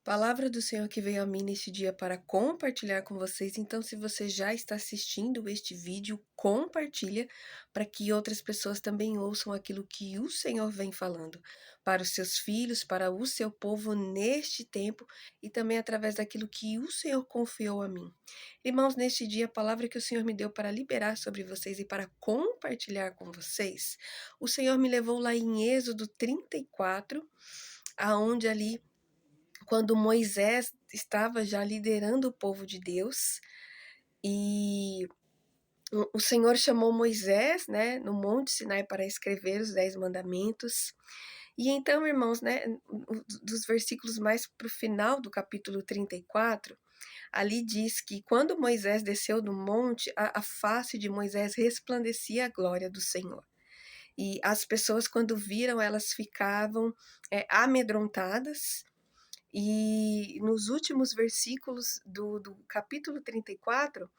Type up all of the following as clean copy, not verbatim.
Palavra do Senhor que veio a mim neste dia para compartilhar com vocês. Então, se você já está assistindo este vídeo, compartilha para que outras pessoas também ouçam aquilo que o Senhor vem falando para os seus filhos, para o seu povo neste tempo e também através daquilo que o Senhor confiou a mim. Irmãos, neste dia, a palavra que o Senhor me deu para liberar sobre vocês e para compartilhar com vocês, o Senhor me levou lá em Êxodo 34, aonde ali quando Moisés estava já liderando o povo de Deus, e o Senhor chamou Moisés, né, no Monte Sinai para escrever os 10 mandamentos. E então, irmãos, né, dos versículos mais para o final do capítulo 34, ali diz que quando Moisés desceu do monte, a face de Moisés resplandecia a glória do Senhor. E as pessoas, quando viram, elas ficavam amedrontadas. E nos últimos versículos do capítulo 34,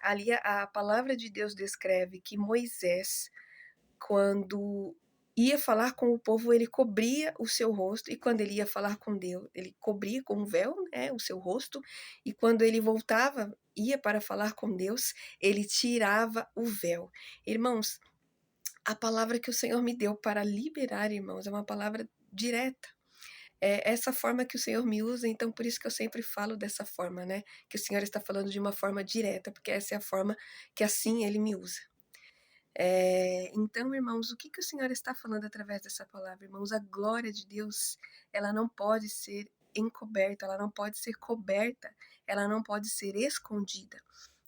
ali a palavra de Deus descreve que Moisés, quando ia falar com o povo, ele cobria o seu rosto, e quando ele ia falar com Deus, ele cobria com um véu, né, o seu rosto, e quando ele voltava, ia para falar com Deus, ele tirava o véu. Irmãos, a palavra que o Senhor me deu para liberar, irmãos, é uma palavra direta. É essa forma que o Senhor me usa, então por isso que eu sempre falo dessa forma, né, que o Senhor está falando de uma forma direta, porque essa é a forma que assim Ele me usa. Então, irmãos, o que que o Senhor está falando através dessa palavra, irmãos? A glória de Deus, ela não pode ser encoberta, ela não pode ser coberta, ela não pode ser escondida.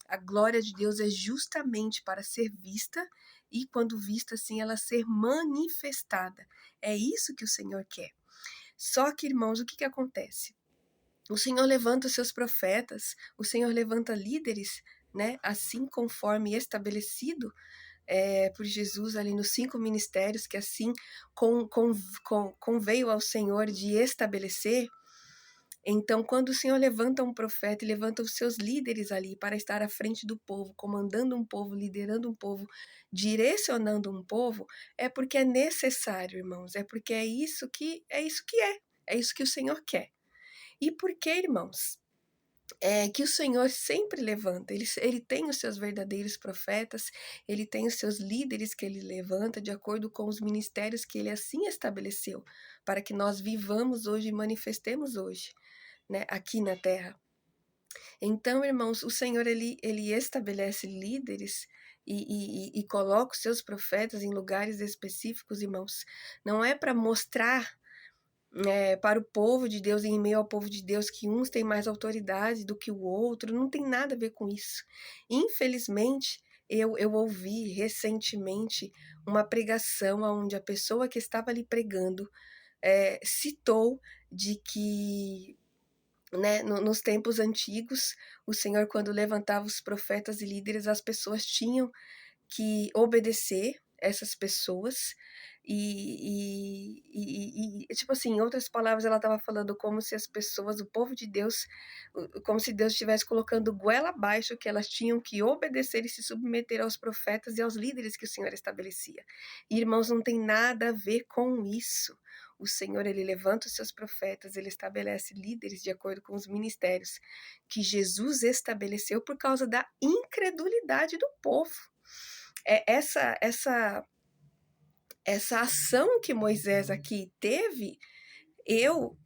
A glória de Deus é justamente para ser vista e, quando vista assim, ela ser manifestada. É isso que o Senhor quer. Só que, irmãos, o que que acontece? O Senhor levanta os seus profetas, o Senhor levanta líderes, né, assim conforme estabelecido por Jesus ali nos 5 ministérios, que assim conveio ao Senhor de estabelecer. Então, quando o Senhor levanta um profeta e levanta os seus líderes ali para estar à frente do povo, comandando um povo, liderando um povo, direcionando um povo, é porque é necessário, irmãos, é porque é isso que o Senhor quer. E por que, irmãos? É que o Senhor sempre levanta, ele tem os seus verdadeiros profetas, ele tem os seus líderes que ele levanta de acordo com os ministérios que ele assim estabeleceu, para que nós vivamos hoje e manifestemos hoje, né, aqui na terra. Então, irmãos, o Senhor ele estabelece líderes e coloca os seus profetas em lugares específicos, irmãos. Não é para mostrar para o povo de Deus, em meio ao povo de Deus, que uns têm mais autoridade do que o outro, não tem nada a ver com isso. Infelizmente, eu ouvi recentemente uma pregação onde a pessoa que estava ali pregando citou de que, né, nos tempos antigos, o Senhor, quando levantava os profetas e líderes, as pessoas tinham que obedecer essas pessoas tipo assim, em outras palavras, ela estava falando como se as pessoas, o povo de Deus, como se Deus estivesse colocando goela abaixo, que elas tinham que obedecer e se submeter aos profetas e aos líderes que o Senhor estabelecia. E, irmãos, não tem nada a ver com isso. O Senhor, ele levanta os seus profetas, ele estabelece líderes de acordo com os ministérios que Jesus estabeleceu por causa da incredulidade do povo. Essa ação que Moisés aqui teve, eu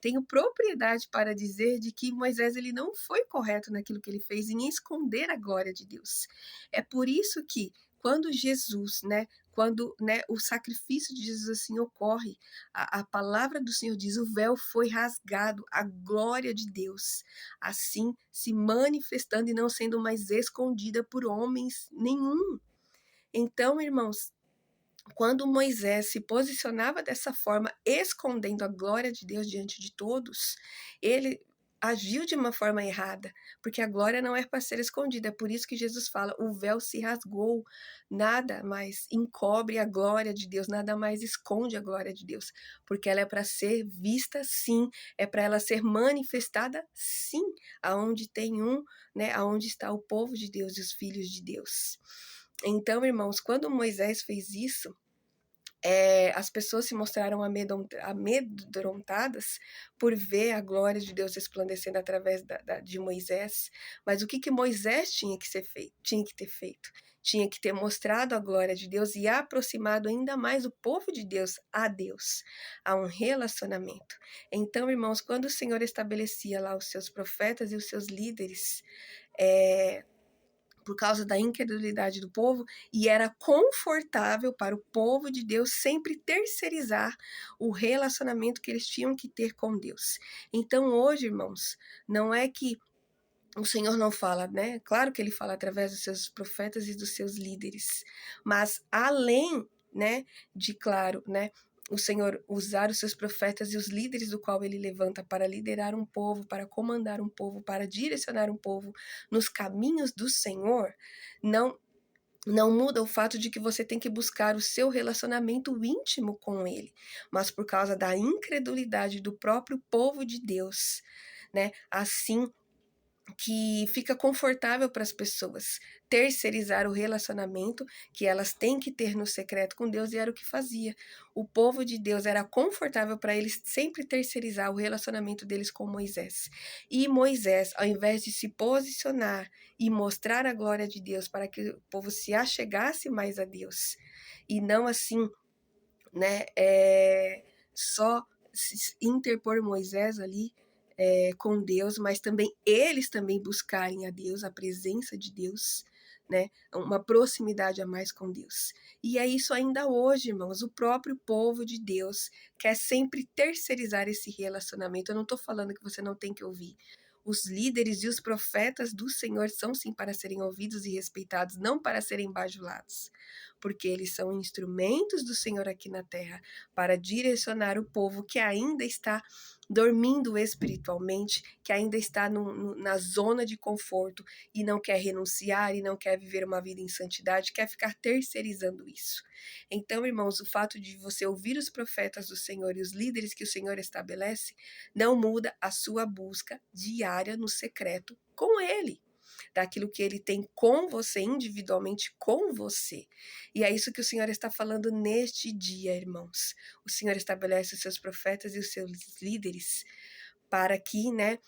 tenho propriedade para dizer de que Moisés ele não foi correto naquilo que ele fez em esconder a glória de Deus. É por isso que quando Jesus, né, quando, né, o sacrifício de Jesus assim ocorre, a palavra do Senhor diz, o véu foi rasgado, a glória de Deus, assim se manifestando e não sendo mais escondida por homens nenhum. Então, irmãos, quando Moisés se posicionava dessa forma, escondendo a glória de Deus diante de todos, ele agiu de uma forma errada, porque a glória não é para ser escondida. É por isso que Jesus fala: o véu se rasgou, nada mais encobre a glória de Deus, nada mais esconde a glória de Deus, porque ela é para ser vista sim, é para ela ser manifestada sim, aonde tem né, aonde está o povo de Deus e os filhos de Deus. Então, irmãos, quando Moisés fez isso, as pessoas se mostraram amedrontadas por ver a glória de Deus resplandecendo através de Moisés. Mas o que que Moisés tinha que ter feito? Tinha que ter mostrado a glória de Deus e aproximado ainda mais o povo de Deus a Deus, a um relacionamento. Então, irmãos, quando o Senhor estabelecia lá os seus profetas e os seus líderes, é, por causa da incredulidade do povo, e era confortável para o povo de Deus sempre terceirizar o relacionamento que eles tinham que ter com Deus. Então, hoje, irmãos, não é que o Senhor não fala, né? Claro que ele fala através dos seus profetas e dos seus líderes, mas além, né, de claro, né, o Senhor usar os seus profetas e os líderes do qual ele levanta para liderar um povo, para comandar um povo, para direcionar um povo nos caminhos do Senhor, não não muda o fato de que você tem que buscar o seu relacionamento íntimo com ele, mas por causa da incredulidade do próprio povo de Deus, né? Assim que fica confortável para as pessoas terceirizar o relacionamento que elas têm que ter no secreto com Deus, e era o que fazia. O povo de Deus era confortável para eles sempre terceirizar o relacionamento deles com Moisés. E Moisés, ao invés de se posicionar e mostrar a glória de Deus para que o povo se achegasse mais a Deus, e não assim, né, só interpor Moisés ali com Deus, mas também eles também buscarem a Deus, a presença de Deus, né? Uma proximidade a mais com Deus. E é isso ainda hoje, irmãos. O próprio povo de Deus quer sempre terceirizar esse relacionamento. Eu não estou falando que você não tem que ouvir. Os líderes e os profetas do Senhor são sim para serem ouvidos e respeitados, não para serem bajulados, porque eles são instrumentos do Senhor aqui na terra para direcionar o povo que ainda está dormindo espiritualmente, que ainda está na zona de conforto e não quer renunciar e não quer viver uma vida em santidade, quer ficar terceirizando isso. Então, irmãos, o fato de você ouvir os profetas do Senhor e os líderes que o Senhor estabelece não muda a sua busca diária no secreto com Ele, daquilo que ele tem com você, individualmente com você. E é isso que o Senhor está falando neste dia, irmãos. O Senhor estabelece os seus profetas e os seus líderes para que, né,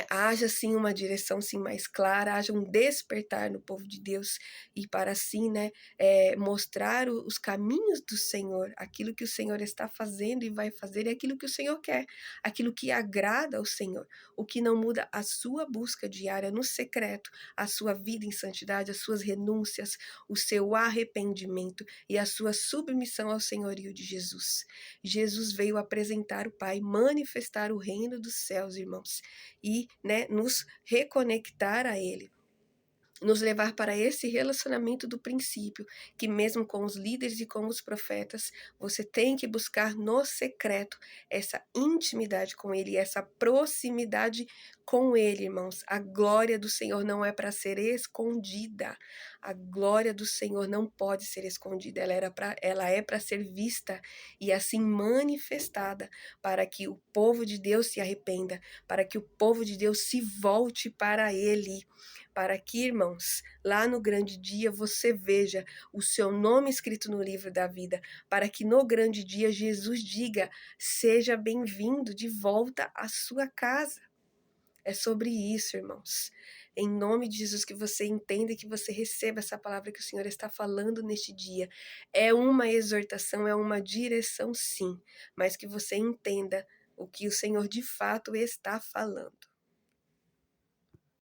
haja sim uma direção sim mais clara, haja um despertar no povo de Deus, e para assim, né, mostrar os caminhos do Senhor, aquilo que o Senhor está fazendo e vai fazer, e aquilo que o Senhor quer, aquilo que agrada ao Senhor, o que não muda a sua busca diária no secreto, a sua vida em santidade, as suas renúncias, o seu arrependimento e a sua submissão ao senhorio de Jesus. Jesus veio apresentar o Pai, manifestar o reino dos céus, irmãos, e, né, nos reconectar a Ele, nos levar para esse relacionamento do princípio, que mesmo com os líderes e com os profetas, você tem que buscar no secreto essa intimidade com Ele, essa proximidade com Ele, irmãos. A glória do Senhor não é para ser escondida. A glória do Senhor não pode ser escondida. Ela é para ser vista e assim manifestada, para que o povo de Deus se arrependa, para que o povo de Deus se volte para Ele, para que, irmãos, lá no grande dia você veja o seu nome escrito no livro da vida, para que no grande dia Jesus diga: seja bem-vindo de volta à sua casa. É sobre isso, irmãos. Em nome de Jesus, que você entenda e que você receba essa palavra que o Senhor está falando neste dia. É uma exortação, é uma direção, sim, mas que você entenda o que o Senhor de fato está falando.